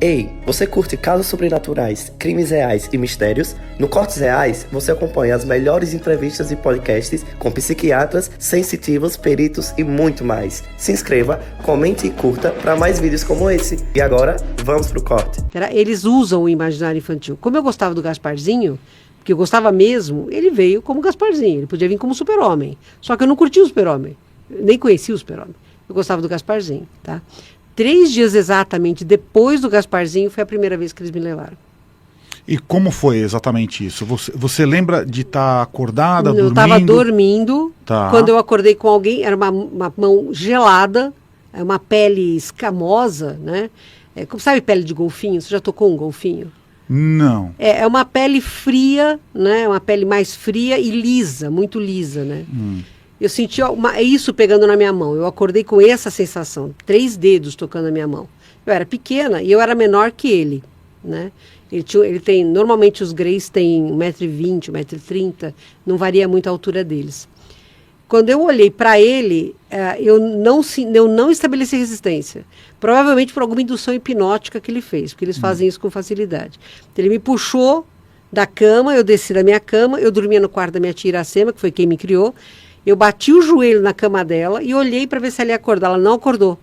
Ei, você curte casos sobrenaturais, crimes reais e mistérios? No Cortes Reais, você acompanha as melhores entrevistas e podcasts com psiquiatras, sensitivos, peritos e muito mais. Se inscreva, comente e curta para mais vídeos como esse. E agora, vamos pro corte. Eles usam o imaginário infantil. Como eu gostava do Gasparzinho, porque eu gostava mesmo, ele veio como Gasparzinho. Ele podia vir como Super-Homem. Só que eu não curtia o Super-Homem. Nem conhecia o Super-Homem. Eu gostava do Gasparzinho, tá? 3 dias exatamente depois do Gasparzinho foi a primeira vez que eles me levaram. E como foi exatamente isso? Você lembra de estar acordada, dormindo? Eu estava dormindo, Tá. Quando eu acordei com alguém, era uma mão gelada, uma pele escamosa, né? Como sabe pele de golfinho? Você já tocou um golfinho? Não. É uma pele fria, né? Uma pele mais fria e lisa, muito lisa, né? Eu senti isso pegando na minha mão. Eu acordei com essa sensação. 3 dedos tocando na minha mão. Eu era pequena e eu era menor que ele, né? Ele tem... Normalmente os greys têm 1,20 m, 1,30 m. Não varia muito a altura deles. Quando eu olhei para ele, eu não estabeleci resistência. Provavelmente por alguma indução hipnótica que ele fez. Porque eles fazem isso com facilidade. Então, ele me puxou da cama, eu desci da minha cama. Eu dormia no quarto da minha tia Iracema, que foi quem me criou. Eu bati o joelho na cama dela e olhei para ver se ela ia acordar. Ela não acordou.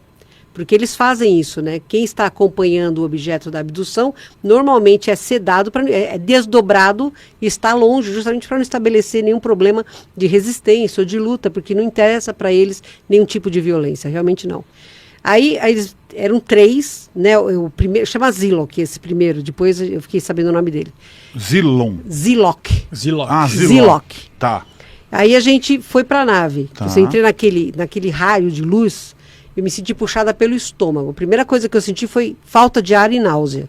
Porque eles fazem isso, né? Quem está acompanhando o objeto da abdução, normalmente é sedado, é desdobrado e está longe, justamente para não estabelecer nenhum problema de resistência ou de luta, porque não interessa para eles nenhum tipo de violência, realmente não. Aí eles eram 3, né? O primeiro, chama Zilok, esse primeiro, depois eu fiquei sabendo o nome dele. Zilon. Zilok. Ah, Zilok. Tá. Aí a gente foi para a nave. Tá. Eu entrei naquele raio de luz, eu me senti puxada pelo estômago. A primeira coisa que eu senti foi falta de ar e náusea.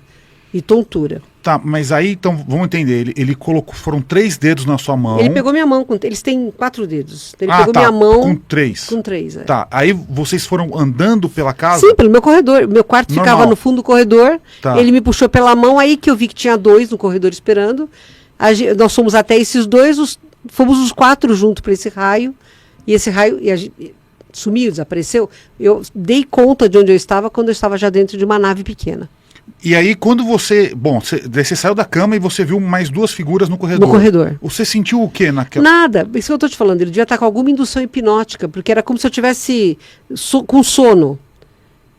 E tontura. Tá, mas aí, então, vamos entender. Ele colocou, foram 3 dedos na sua mão. Ele pegou minha mão, eles têm 4 dedos. Ele pegou tá, minha mão... com 3. Com 3, é. Tá, aí vocês foram andando pela casa? Sim, pelo meu corredor. Meu quarto Normal. ficava no fundo do corredor. Tá. Ele me puxou pela mão, aí que eu vi que tinha 2 no corredor esperando. Nós fomos até esses 2, fomos os 4 juntos para esse raio. E esse raio sumiu, desapareceu. Eu dei conta de onde eu estava quando eu estava já dentro de uma nave pequena. E aí, quando você... Bom, você saiu da cama e você viu mais 2 figuras no corredor. No corredor. Você sentiu o quê naquela... Nada. Isso que eu estou te falando. Ele devia estar com alguma indução hipnótica, porque era como se eu tivesse com sono.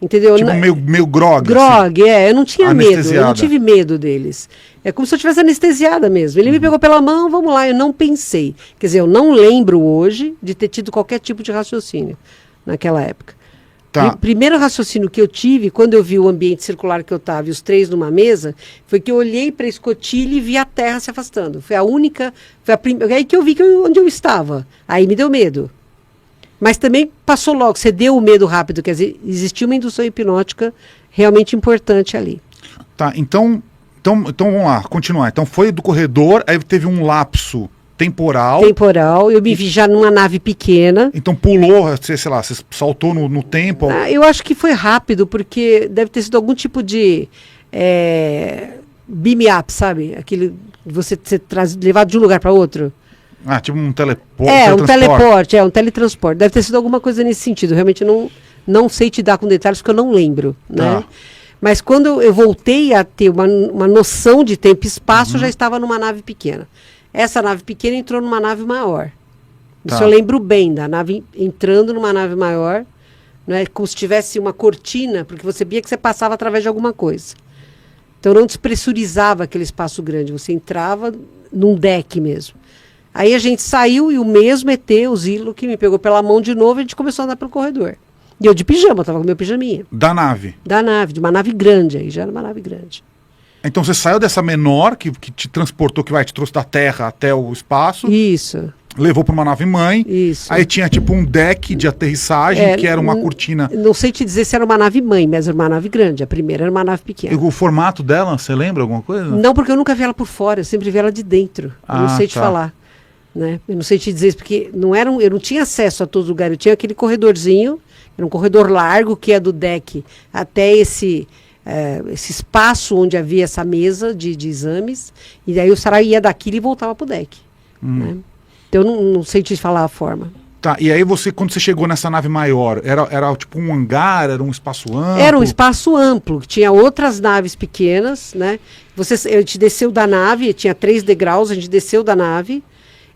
Entendeu? Tipo meio grog. Grog, assim. Eu não tinha medo. Eu não Anestesiada. tive medo deles. É como se eu estivesse anestesiada mesmo. Ele me pegou pela mão, vamos lá. Eu não pensei. Quer dizer, eu não lembro hoje de ter tido qualquer tipo de raciocínio naquela época. Tá. O primeiro raciocínio que eu tive, quando eu vi o ambiente circular que eu estava e os 3 numa mesa, foi que eu olhei para a escotilha e vi a Terra se afastando. Foi aí que eu vi onde eu estava. Aí me deu medo. Mas também passou logo, você deu o medo rápido, quer dizer, existia uma indução hipnótica realmente importante ali. Tá, então vamos lá, continuar. Então foi do corredor, aí teve um lapso temporal. Eu me vi já numa nave pequena. Então pulou, sei lá, você saltou no tempo. Eu acho que foi rápido, porque deve ter sido algum tipo de beam up, sabe? Aquele você ser levado de um lugar para outro. Ah, tipo um teleporte. Um teletransporte. Deve ter sido alguma coisa nesse sentido. Realmente não sei te dar com detalhes, porque eu não lembro, né? Mas quando eu voltei a ter uma noção de tempo e espaço, eu já estava numa nave pequena. Essa nave pequena entrou numa nave maior. Isso eu lembro bem, da nave entrando numa nave maior, né? Como se tivesse uma cortina, porque você via que você passava através de alguma coisa. Então não despressurizava aquele espaço grande, você entrava num deck mesmo. Aí a gente saiu e o mesmo ET, o Zilo, que me pegou pela mão de novo, e a gente começou a andar pelo corredor. E eu de pijama, tava com meu pijaminha. Da nave? Da nave, de uma nave grande aí, já era uma nave grande. Então você saiu dessa menor, que te transportou, te trouxe da Terra até o espaço. Isso. Levou para uma nave mãe. Isso. Aí tinha tipo um deck de aterrissagem, que era uma cortina. Não sei te dizer se era uma nave mãe, mas era uma nave grande. A primeira era uma nave pequena. E o formato dela, você lembra alguma coisa? Não, porque eu nunca vi ela por fora, eu sempre vi ela de dentro. Eu não sei te falar. Né? Eu não sei te dizer, porque eu não tinha acesso a todos os lugares. Eu tinha aquele corredorzinho, era um corredor largo, que é do deck até esse espaço onde havia essa mesa de exames. E daí o Sarah ia daquilo e voltava para o deck. Né? Então eu não sei te falar a forma. Tá, e aí quando você chegou nessa nave maior, era tipo um hangar, era um espaço amplo? Era um espaço amplo, tinha outras naves pequenas, né? A gente desceu da nave, tinha 3 degraus, a gente desceu da nave,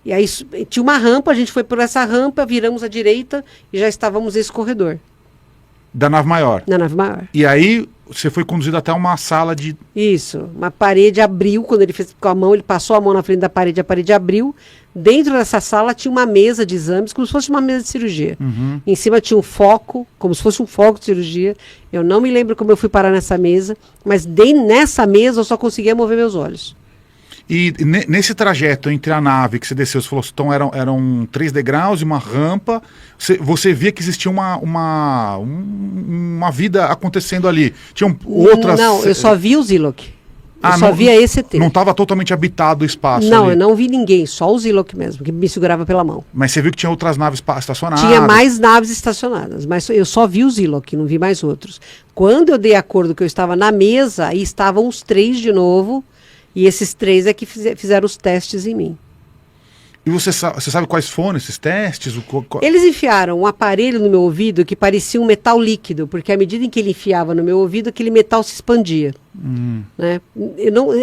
e aí tinha uma rampa, a gente foi por essa rampa, viramos à direita e já estávamos nesse corredor. Da nave maior? Na nave maior. E aí você foi conduzido até uma sala de... Isso, uma parede abriu, quando ele fez com a mão, ele passou a mão na frente da parede, a parede abriu. Dentro dessa sala tinha uma mesa de exames, como se fosse uma mesa de cirurgia. Em cima tinha um foco, como se fosse um foco de cirurgia. Eu não me lembro como eu fui parar nessa mesa, mas nessa mesa eu só conseguia mover meus olhos. E nesse trajeto entre a nave que você desceu, você falou, então eram 3 degraus e uma rampa, você via que existia uma vida acontecendo ali. Tinham outras... Não, eu só vi o Zilok. Eu só via esse ET. Não estava totalmente habitado o espaço Não, ali. eu não vi ninguém, só o Zilok mesmo, que me segurava pela mão. Mas você viu que tinha outras naves estacionadas? Tinha mais naves estacionadas, mas eu só vi o Zilok, não vi mais outros. Quando eu dei acordo que eu estava na mesa, aí estavam os 3 de novo, e esses 3 é que fizeram os testes em mim. E você sabe quais foram esses testes? Eles enfiaram um aparelho no meu ouvido que parecia um metal líquido, porque à medida em que ele enfiava no meu ouvido, aquele metal se expandia. Né?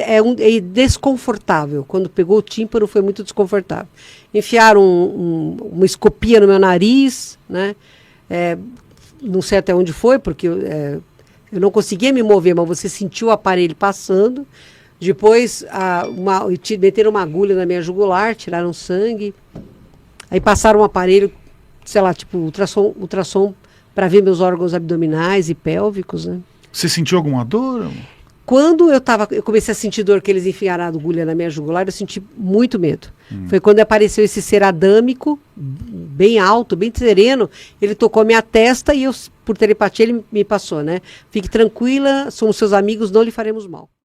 É desconfortável. Quando pegou o tímpano foi muito desconfortável. Enfiaram uma escopia no meu nariz, né? Não sei até onde foi, porque eu não conseguia me mover, mas você sentiu o aparelho passando. Depois meteram uma agulha na minha jugular, tiraram sangue. Aí passaram um aparelho, sei lá, tipo ultrassom para ver meus órgãos abdominais e pélvicos, né? Você sentiu alguma dor? Quando eu comecei a sentir dor que eles enfiaram a agulha na minha jugular, eu senti muito medo. Foi quando apareceu esse ser adâmico, bem alto, bem sereno. Ele tocou a minha testa e eu, por telepatia, ele me passou, né? Fique tranquila, somos seus amigos, não lhe faremos mal.